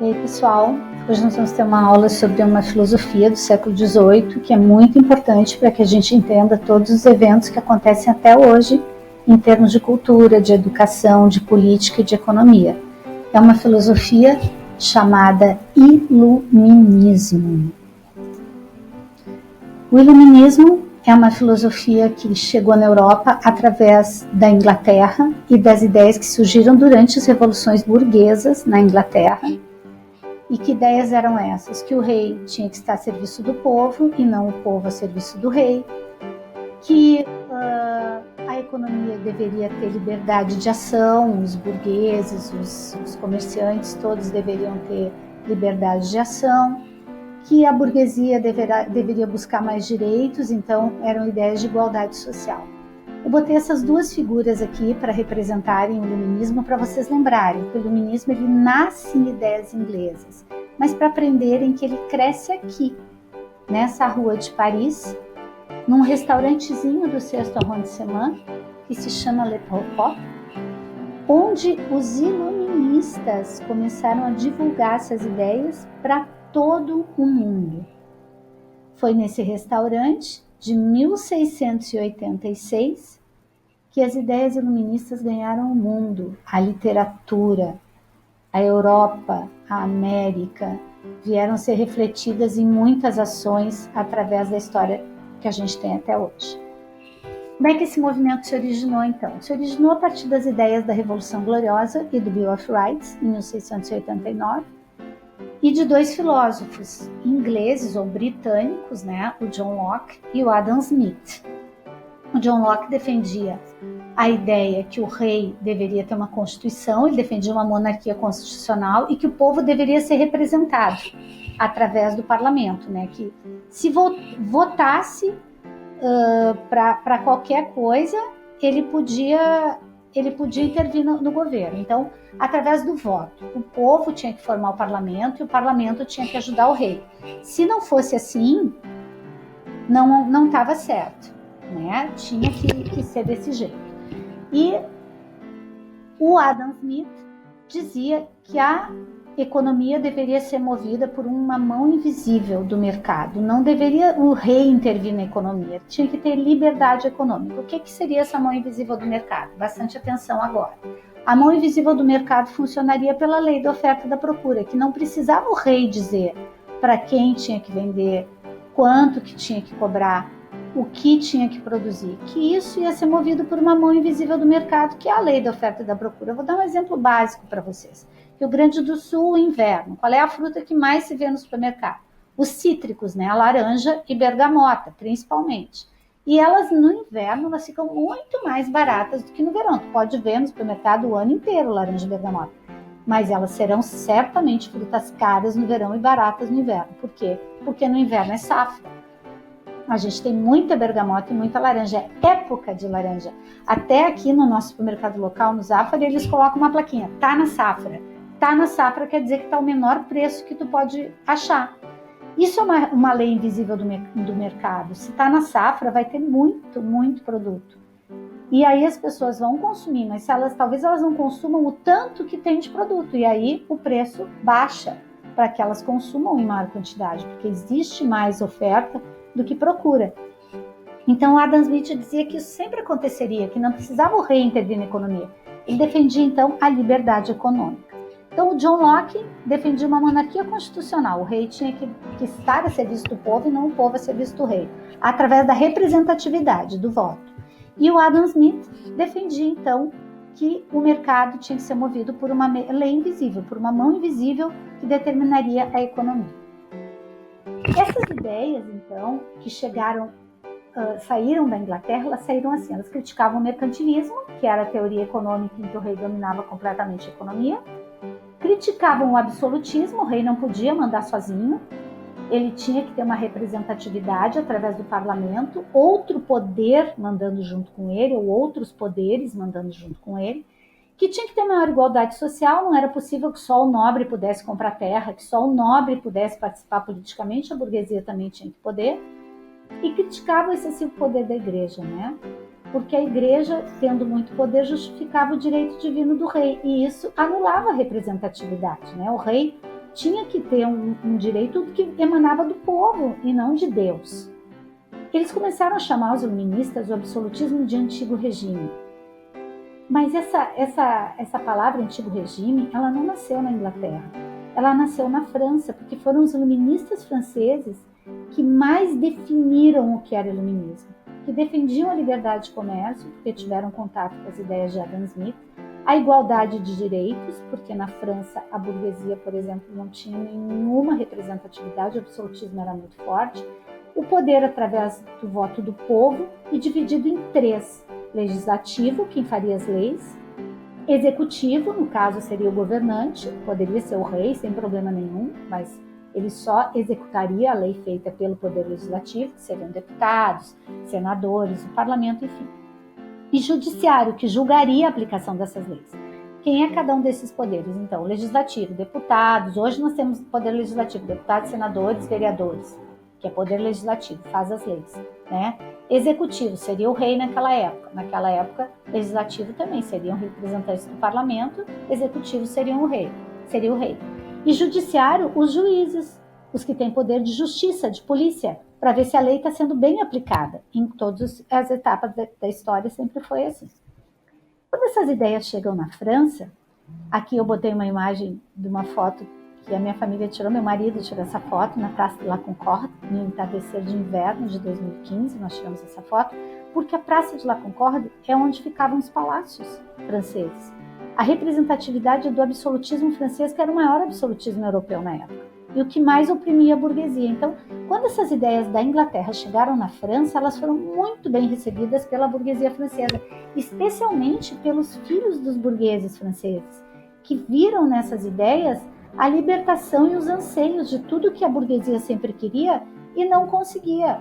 E aí, pessoal, hoje nós vamos ter uma aula sobre uma filosofia do século XVIII que é muito importante para que a gente entenda todos os eventos que acontecem até hoje em termos de cultura, de educação, de política e de economia. É uma filosofia chamada Iluminismo. O Iluminismo é uma filosofia que chegou na Europa através da Inglaterra e das ideias que surgiram durante as revoluções burguesas na Inglaterra. E que ideias eram essas? Que o rei tinha que estar a serviço do povo e não o povo a serviço do rei, que a economia deveria ter liberdade de ação, os burgueses, os comerciantes, todos deveriam ter liberdade de ação, que a burguesia deveria buscar mais direitos, então eram ideias de igualdade social. Eu botei essas duas figuras aqui para representarem o iluminismo, para vocês lembrarem que o iluminismo ele nasce em ideias inglesas, mas para aprenderem que ele cresce aqui, nessa rua de Paris, num restaurantezinho do sexto arrondissement, que se chama Le Pop, onde os iluministas começaram a divulgar essas ideias para todo o mundo. Foi nesse restaurante de 1686 que as ideias iluministas ganharam o mundo, a literatura, a Europa, a América, vieram ser refletidas em muitas ações através da história que a gente tem até hoje. Como é que esse movimento se originou, então? Se originou a partir das ideias da Revolução Gloriosa e do Bill of Rights, em 1689, e de dois filósofos ingleses ou britânicos, né, o John Locke e o Adam Smith. O John Locke defendia a ideia que o rei deveria ter uma constituição, ele defendia uma monarquia constitucional e que o povo deveria ser representado através do parlamento, né, que se votasse para qualquer coisa, ele podia intervir no governo. Então, através do voto, o povo tinha que formar o parlamento e o parlamento tinha que ajudar o rei. Se não fosse assim, não estava certo, né? Tinha que ser desse jeito. E o Adam Smith dizia que a economia deveria ser movida por uma mão invisível do mercado. Não deveria o rei intervir na economia. Tinha que ter liberdade econômica. O que seria essa mão invisível do mercado? Bastante atenção agora. A mão invisível do mercado funcionaria pela lei da oferta e da procura, que não precisava o rei dizer para quem tinha que vender, quanto que tinha que cobrar, o que tinha que produzir, que isso ia ser movido por uma mão invisível do mercado, que é a lei da oferta e da procura. Eu vou dar um exemplo básico para vocês. Rio Grande do Sul, o inverno. Qual é a fruta que mais se vê no supermercado? Os cítricos, né? A laranja e bergamota, principalmente. E elas, no inverno, elas ficam muito mais baratas do que no verão. Tu pode ver no supermercado o ano inteiro laranja e bergamota. Mas elas serão certamente frutas caras no verão e baratas no inverno. Por quê? Porque no inverno é safra. A gente tem muita bergamota e muita laranja, é época de laranja. Até aqui no nosso supermercado local, no Zafari, eles colocam uma plaquinha, tá na safra. Tá na safra quer dizer que tá o menor preço que tu pode achar. Isso é uma lei invisível do mercado. Se tá na safra, vai ter muito, muito produto. E aí as pessoas vão consumir, mas talvez elas não consumam o tanto que tem de produto. E aí o preço baixa para que elas consumam em maior quantidade, porque existe mais oferta do que procura. Então Adam Smith dizia que isso sempre aconteceria, que não precisava o rei intervir na economia. Ele defendia então a liberdade econômica. Então o John Locke defendia uma monarquia constitucional. O rei tinha que estar a serviço do povo e não o povo a serviço do rei, através da representatividade, do voto. E o Adam Smith defendia então que o mercado tinha que ser movido por uma lei invisível, por uma mão invisível que determinaria a economia. Essas ideias, então, que saíram da Inglaterra, elas saíram assim, elas criticavam o mercantilismo, que era a teoria econômica em que o rei dominava completamente a economia, criticavam o absolutismo, o rei não podia mandar sozinho, ele tinha que ter uma representatividade através do parlamento, outro poder mandando junto com ele, ou outros poderes mandando junto com ele, que tinha que ter maior igualdade social, não era possível que só o nobre pudesse comprar terra, que só o nobre pudesse participar politicamente, a burguesia também tinha que poder, e criticava o excessivo poder da igreja, né? Porque a igreja, tendo muito poder, justificava o direito divino do rei, e isso anulava a representatividade, né? O rei tinha que ter um direito que emanava do povo e não de Deus. Eles começaram a chamar os iluministas o absolutismo de antigo regime. Mas essa palavra antigo regime, ela não nasceu na Inglaterra. Ela nasceu na França, porque foram os iluministas franceses que mais definiram o que era iluminismo, que defendiam a liberdade de comércio, porque tiveram contato com as ideias de Adam Smith, a igualdade de direitos, porque na França a burguesia, por exemplo, não tinha nenhuma representatividade, o absolutismo era muito forte, o poder através do voto do povo e dividido em três: legislativo, quem faria as leis; executivo, no caso seria o governante, poderia ser o rei sem problema nenhum, mas ele só executaria a lei feita pelo poder legislativo, que seriam deputados, senadores, o parlamento, enfim. E judiciário, que julgaria a aplicação dessas leis. Quem é cada um desses poderes? Então, legislativo, deputados, hoje nós temos poder legislativo, deputados, senadores, vereadores, que é poder legislativo, faz as leis, né? Executivo seria o rei naquela época, legislativo também seriam representantes do parlamento, executivo seria o rei. E judiciário, os juízes, os que têm poder de justiça, de polícia, para ver se a lei está sendo bem aplicada. Em todas as etapas da história sempre foi assim. Quando essas ideias chegam na França, aqui eu botei uma imagem de uma foto que a minha família tirou, meu marido tirou essa foto na Praça de la Concorde, no entardecer de inverno de 2015, nós tiramos essa foto, porque a Praça de la Concorde é onde ficavam os palácios franceses. A representatividade do absolutismo francês, que era o maior absolutismo europeu na época, e o que mais oprimia a burguesia. Então, quando essas ideias da Inglaterra chegaram na França, elas foram muito bem recebidas pela burguesia francesa, especialmente pelos filhos dos burgueses franceses, que viram nessas ideias a libertação e os anseios de tudo que a burguesia sempre queria e não conseguia,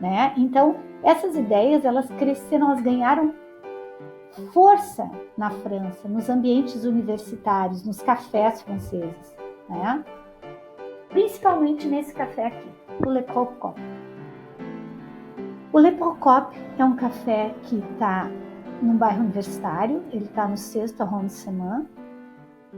né? Então, essas ideias, elas cresceram, elas ganharam força na França, nos ambientes universitários, nos cafés franceses, né? Principalmente nesse café aqui, o Le Procope. O Le Procope é um café que está num bairro universitário, ele está no 6º arrondissement,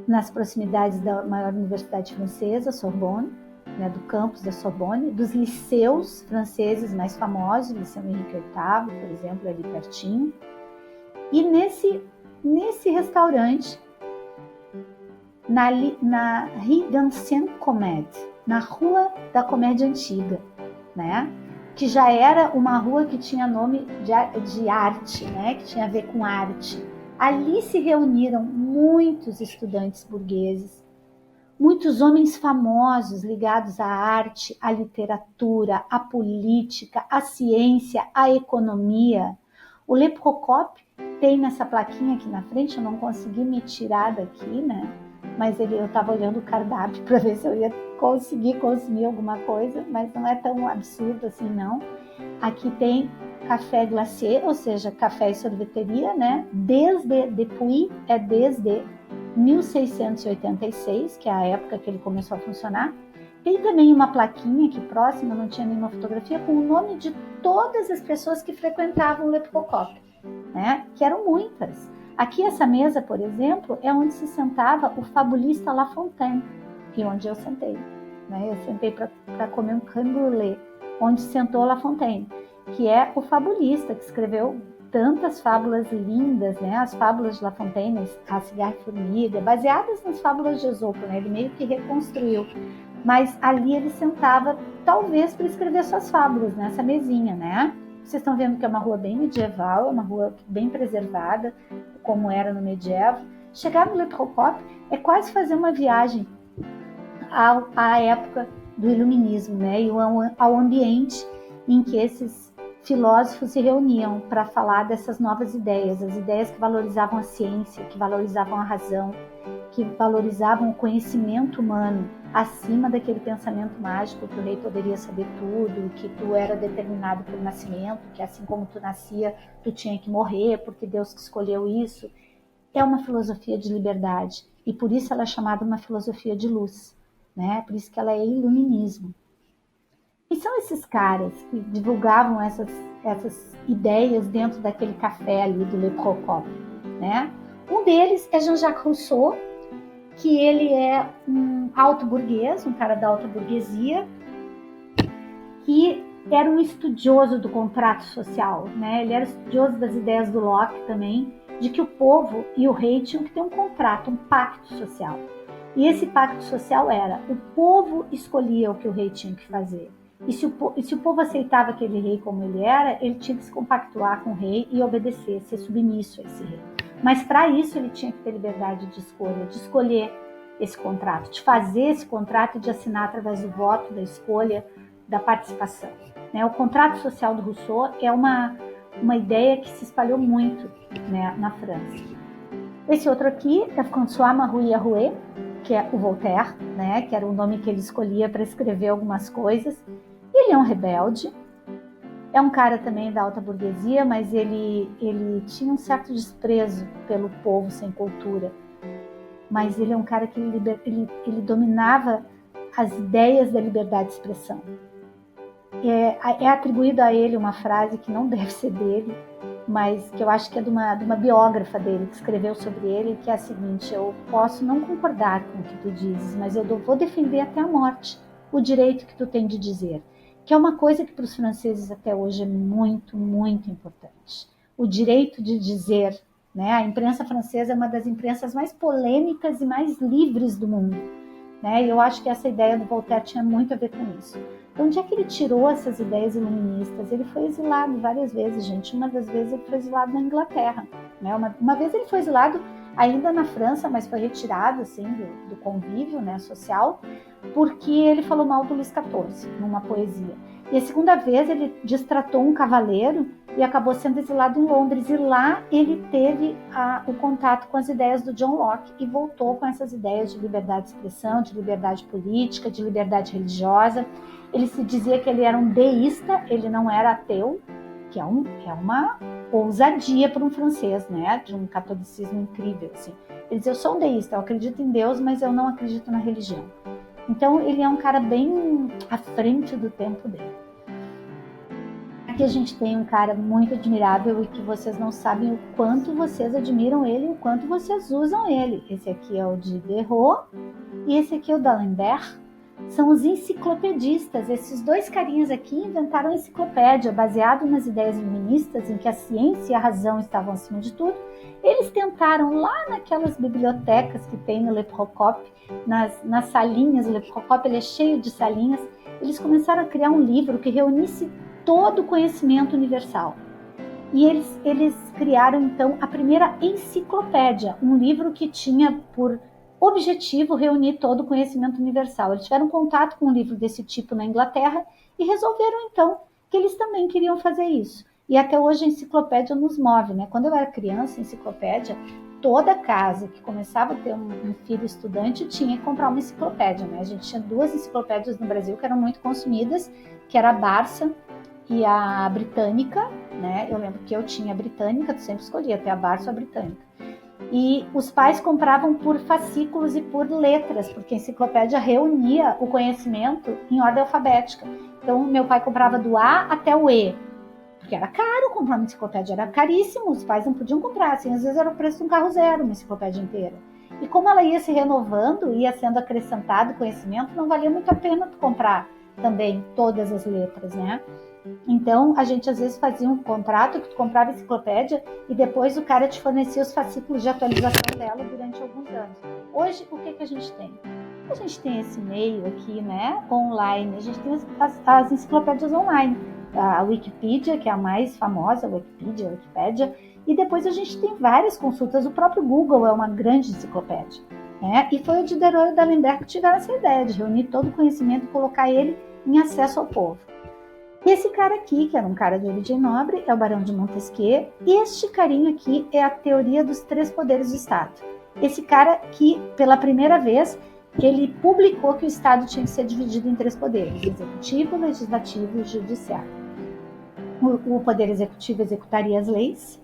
nas proximidades da maior universidade francesa, Sorbonne, né, do campus da Sorbonne, dos liceus franceses mais famosos, o Liceu Henrique VIII, por exemplo, ali pertinho. E nesse restaurante, na Rue d'Ancienne Comédie, na Rua da Comédia Antiga, né, que já era uma rua que tinha nome de arte, né, que tinha a ver com arte. Ali se reuniram muitos estudantes burgueses, muitos homens famosos ligados à arte, à literatura, à política, à ciência, à economia. O Le Procope tem nessa plaquinha aqui na frente, eu não consegui me tirar daqui, né? Mas eu estava olhando o cardápio para ver se eu ia conseguir consumir alguma coisa, mas não é tão absurdo assim, não. Aqui tem café glacé, ou seja, café e sorveteria, né? Depuis 1686, que é a época que ele começou a funcionar. Tem também uma plaquinha aqui próxima, não tinha nenhuma fotografia, com o nome de todas as pessoas que frequentavam o Le Procope, né? Que eram muitas. Aqui essa mesa, por exemplo, é onde se sentava o fabulista La Fontaine, e onde eu sentei, né? Eu sentei para comer um crème brûlée, onde sentou La Fontaine, que é o fabulista que escreveu tantas fábulas lindas, né? As fábulas de La Fontaine, a Cigarra e Formiga, baseadas nas fábulas de Esopo, né? Ele meio que reconstruiu, mas ali ele sentava, talvez para escrever suas fábulas, nessa mesinha, né? Vocês estão vendo que é uma rua bem medieval, é uma rua bem preservada, como era no medievo. Chegar no Le Procope é quase fazer uma viagem à época do iluminismo, né? E ao ambiente em que esses filósofos se reuniam para falar dessas novas ideias, as ideias que valorizavam a ciência, que valorizavam a razão, que valorizavam o conhecimento humano acima daquele pensamento mágico que o rei poderia saber tudo, que tu era determinado por nascimento, que assim como tu nascia, tu tinha que morrer porque Deus que escolheu isso. É uma filosofia de liberdade e por isso ela é chamada uma filosofia de luz, né? Por isso que ela é iluminismo. E são esses caras que divulgavam essas ideias dentro daquele café ali do Le Procope, né? Um deles é Jean-Jacques Rousseau, que ele é um alto burguês, um cara da alta burguesia, que era um estudioso do contrato social, né? Ele era estudioso das ideias do Locke também, de que o povo e o rei tinham que ter um contrato, um pacto social. E esse pacto social era: o povo escolhia o que o rei tinha que fazer. E se o povo aceitava aquele rei como ele era, ele tinha que se compactuar com o rei e obedecer, ser submisso a esse rei. Mas para isso ele tinha que ter liberdade de escolha, de escolher esse contrato, de fazer esse contrato e de assinar através do voto, da escolha, da participação. O contrato social do Rousseau é uma ideia que se espalhou muito, né, na França. Esse outro aqui é François Marie Arouet, que é o Voltaire, né, que era o nome que ele escolhia para escrever algumas coisas. Ele é um rebelde, é um cara também da alta burguesia, mas ele tinha um certo desprezo pelo povo sem cultura. Mas ele é um cara que ele dominava as ideias da liberdade de expressão. É atribuído a ele uma frase que não deve ser dele, mas que eu acho que é de uma biógrafa dele, que escreveu sobre ele, que é a seguinte: eu posso não concordar com o que tu dizes, mas eu vou defender até a morte o direito que tu tem de dizer, que é uma coisa que para os franceses até hoje é muito, muito importante. O direito de dizer, né? A imprensa francesa é uma das imprensas mais polêmicas e mais livres do mundo, né? E eu acho que essa ideia do Voltaire tinha muito a ver com isso. De onde é que ele tirou essas ideias iluministas? Ele foi exilado várias vezes, gente. Uma das vezes ele foi exilado na Inglaterra, né? Uma vez ele foi exilado ainda na França, mas foi retirado assim, do convívio, né, social, porque ele falou mal do Luís XIV numa poesia. E a segunda vez ele destratou um cavaleiro e acabou sendo exilado em Londres. E lá ele teve o contato com as ideias do John Locke e voltou com essas ideias de liberdade de expressão, de liberdade política, de liberdade religiosa. Ele se dizia que ele era um deísta, ele não era ateu, que é uma ousadia para um francês, né? De um catolicismo incrível, assim. Ele dizia: eu sou um deísta, eu acredito em Deus, mas eu não acredito na religião. Então ele é um cara bem à frente do tempo dele. Aqui a gente tem um cara muito admirável e que vocês não sabem o quanto vocês admiram ele e o quanto vocês usam ele. Esse aqui é o Diderot e esse aqui é o D'Alembert. São os enciclopedistas. Esses dois carinhas aqui inventaram a enciclopédia, baseado nas ideias iluministas, em que a ciência e a razão estavam acima de tudo. Eles tentaram, lá naquelas bibliotecas que tem no Le Procope, nas salinhas, o Le Procope ele é cheio de salinhas, eles começaram a criar um livro que reunisse todo o conhecimento universal. E eles criaram, então, a primeira enciclopédia, um livro que tinha por objetivo reunir todo o conhecimento universal. Eles tiveram contato com um livro desse tipo na Inglaterra e resolveram, então, que eles também queriam fazer isso. E até hoje a enciclopédia nos move, né? Quando eu era criança, a enciclopédia, toda casa que começava a ter um filho estudante tinha que comprar uma enciclopédia, né? A gente tinha duas enciclopédias no Brasil que eram muito consumidas, que era a Barça e a Britânica, né? Eu lembro que eu tinha a Britânica, tu sempre escolhia até a Barça ou a Britânica. E os pais compravam por fascículos e por letras, porque a enciclopédia reunia o conhecimento em ordem alfabética. Então, meu pai comprava do A até o E, porque era caro comprar uma enciclopédia, era caríssimo, os pais não podiam comprar, assim, às vezes era o preço de um carro zero, uma enciclopédia inteira. E como ela ia se renovando, ia sendo acrescentado conhecimento, não valia muito a pena tu comprar também todas as letras, né? Então, a gente às vezes fazia um contrato que tu comprava a enciclopédia e depois o cara te fornecia os fascículos de atualização dela durante alguns anos. Hoje, o que a gente tem? A gente tem esse meio aqui, né, online, a gente tem as enciclopédias online, a Wikipedia, que é a mais famosa, a Wikipédia, e depois a gente tem várias consultas, o próprio Google é uma grande enciclopédia, né? E foi o Diderot e o D'Alembert que tiveram essa ideia de reunir todo o conhecimento e colocar ele em acesso ao povo. E esse cara aqui, que era um cara de origem nobre, é o Barão de Montesquieu, e este carinho aqui é a teoria dos três poderes do Estado. Esse cara que, pela primeira vez, ele publicou que o Estado tinha que ser dividido em três poderes: executivo, legislativo e judiciário. O poder executivo executaria as leis,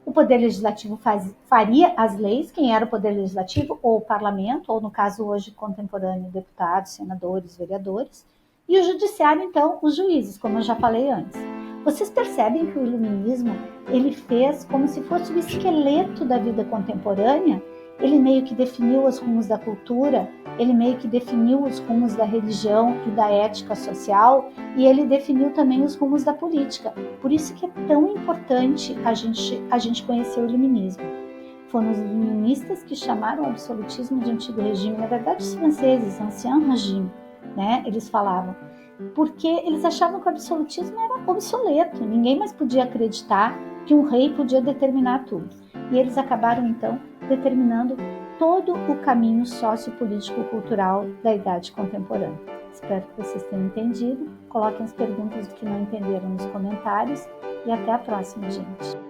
o poder legislativo faria as leis, quem era o poder legislativo? Ou o parlamento, ou no caso hoje contemporâneo, deputados, senadores, vereadores, e o judiciário, então, os juízes, como eu já falei antes. Vocês percebem que o iluminismo, ele fez como se fosse o esqueleto da vida contemporânea, ele meio que definiu os rumos da cultura, ele meio que definiu os rumos da religião e da ética social, e ele definiu também os rumos da política. Por isso que é tão importante a gente conhecer o iluminismo. Foram os iluministas que chamaram o absolutismo de antigo regime. Na verdade, os franceses, ancien regime, né? Eles falavam, porque eles achavam que o absolutismo era obsoleto, ninguém mais podia acreditar que um rei podia determinar tudo. E eles acabaram, então, determinando todo o caminho sociopolítico-cultural da idade contemporânea. Espero que vocês tenham entendido. Coloquem as perguntas que não entenderam nos comentários e até a próxima, gente.